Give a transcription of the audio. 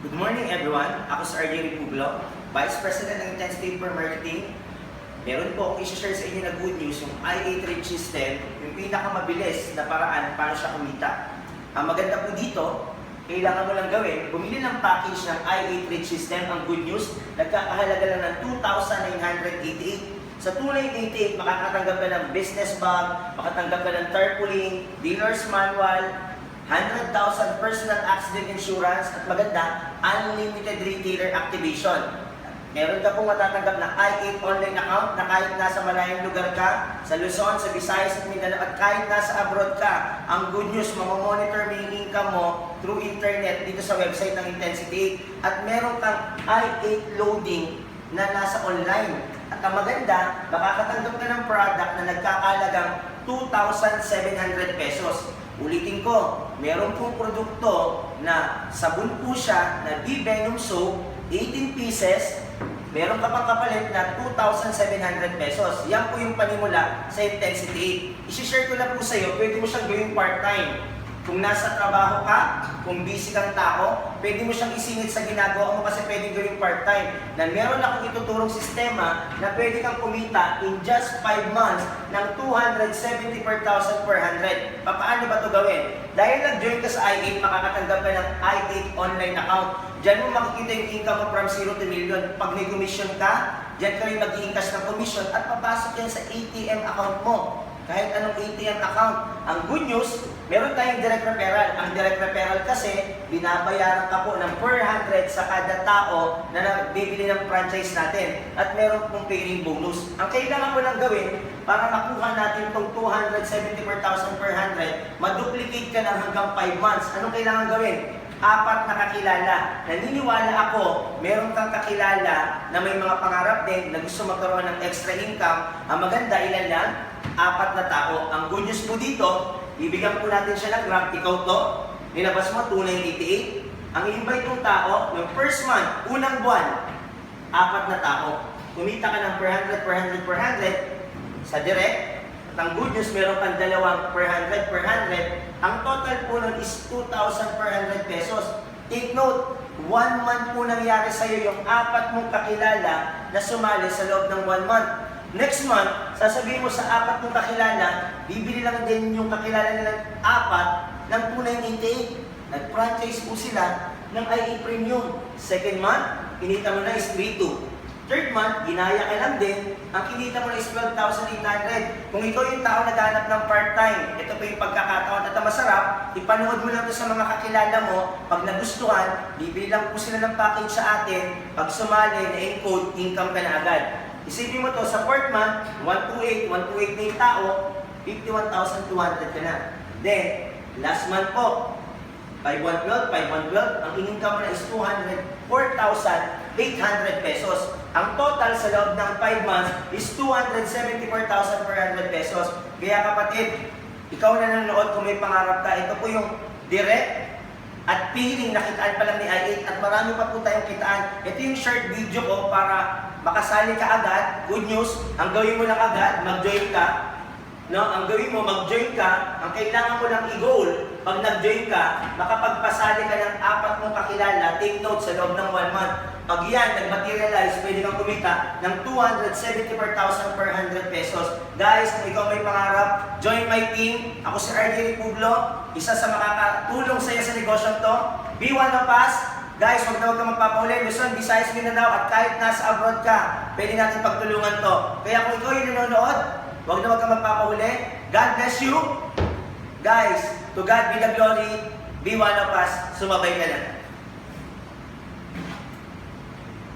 Good morning everyone. Ako si RJ Repuglo, Vice President ng Intensity for Marketing. Meron po akong i-share sa inyo na good news, yung IA Trade System, yung pinakamabilis na paraan paano siya kumita. Ang maganda po dito, kailangan mo lang gawin, bumili ng package ng IA Trade System. Ang good news, nagkakahalaga lang ng 2,988. Sa 2,988, makakatanggap ka ng business bag, makatanggap ka ng tarpaulin, dealer's manual, 100,000 personal accident insurance, at maganda, unlimited retailer activation. Meron ka pong matatanggap na i8 online account na kahit nasa malayong lugar ka, sa Luzon, sa Visayas at Mindanao, at kahit nasa abroad ka. Ang good news, mamamonitor mo yung income mo through internet dito sa website ng Intensity. At meron kang i8 loading na nasa online. At ang maganda, makakatanggap ka ng product na nagkakalagang 2,700 pesos. Ulitin ko, meron pong produkto na sabon po siya na B-Venom Soap, 18 pieces, meron ka pang kapalit na 2,700 pesos. Yan po yung panimula sa Intensity 8. I-share ko lang po sa iyo, pwede mo siyang gawing part-time. Kung nasa trabaho ka, kung busy kang tao, pwede mo siyang isingit sa ginagawa mo kasi pwede gawing part-time. Na meron akong ituturong sistema na pwede kang kumita in just 5 months ng 274,400. Paano ba ito gawin? Dahil nag-join ka sa i8, makakatanggap ka ng i8 online account. Diyan mo makikita yung income mo from 0 to million. Pag may commission ka, diyan ka rin mag-i-encash ng commission at papasok yan sa ATM account mo. Kahit anong ATM account. Ang good news, meron tayong direct referral. Ang direct referral kasi, binabayaran ka po ng 400 sa kada tao na nagbibili ng franchise natin. At meron pong paying bonus. Ang kailangan mo lang gawin, para makuha natin itong 274,400, maduplicate ka ng hanggang 5 months. Anong kailangan gawin? 4 na kakilala. Naniniwala ako, meron kang kakilala na may mga pangarap din na gusto magkaroon ng extra income. Ang maganda, ilan lang? 4 na tao. Ang good news po dito, bibigyan po natin siya ng grant. Ikaw to, nilabas mo 2,988. Ang invite mong tao, ng first month, unang buwan, 4 na tao. Kumita ka ng 400, 400, 400 sa direct. At ang good news, meron kang dalawang 400, 400. Ang total po nun is 2,400 pesos. Take note, 1 month po nangyari sa'yo yung 4 mong kakilala na sumali sa loob ng 1 month. Next month, sasabihin mo sa 4 mong kakilala, bibili lang din yung kakilala nilang 4 ng 2,988. Nag-franchise po sila ng IA Premium. Second month, kinita mo na is 3,200. Third month, ginaya ka lang din, ang kinita mo na is 12,800. Kung ikaw yung tao naghanap ng part-time, ito pa yung pagkakataon at ang masarap, ipanood mo lang ito sa mga kakilala mo. Pag nagustuhan, bibili lang po sila ng package sa atin. Pag sumali, na-encode, income ka na agad. Isipin mo to sa 4th month, 128 na yung tao, 51,200 ka na. Then, last month po, 5,112, ang income mo na is 204,800 pesos. Ang total sa loob ng 5 months is 274,400 pesos. Kaya kapatid, ikaw na nanonood kung may pangarap ka, ito po yung direct at piling nakitaan pa lang ni i8 at marami pa po tayong kitaan. Ito yung short video ko para makasali ka agad. Good news, ang gawin mo lang agad, mag-join ka. No, ang gawin mo, mag-join ka, ang kailangan mo lang i-goal, pag nag-join ka, makapagpasali ka ng 4 mong kakilala, take note sa loob ng 1 month. Pag yan, nag-materialize, pwede kang kumita ng 274,400 pesos. Guys, kung ikaw may pangarap, join my team. Ako si RJ Repuglo, isa sa makakatulong sa iyo sa negosyong to. Be one of us. Guys, huwag na huwag kang magpapahuli. Luzon, Visayas, Mindanao, at kahit nasa abroad ka, pwede natin pagtulungan to. Kaya kung ikaw yung nanonood, huwag na huwag kang magpapahuli. God bless you. Guys, to God be the glory. Be one of us. Sumabay ka na.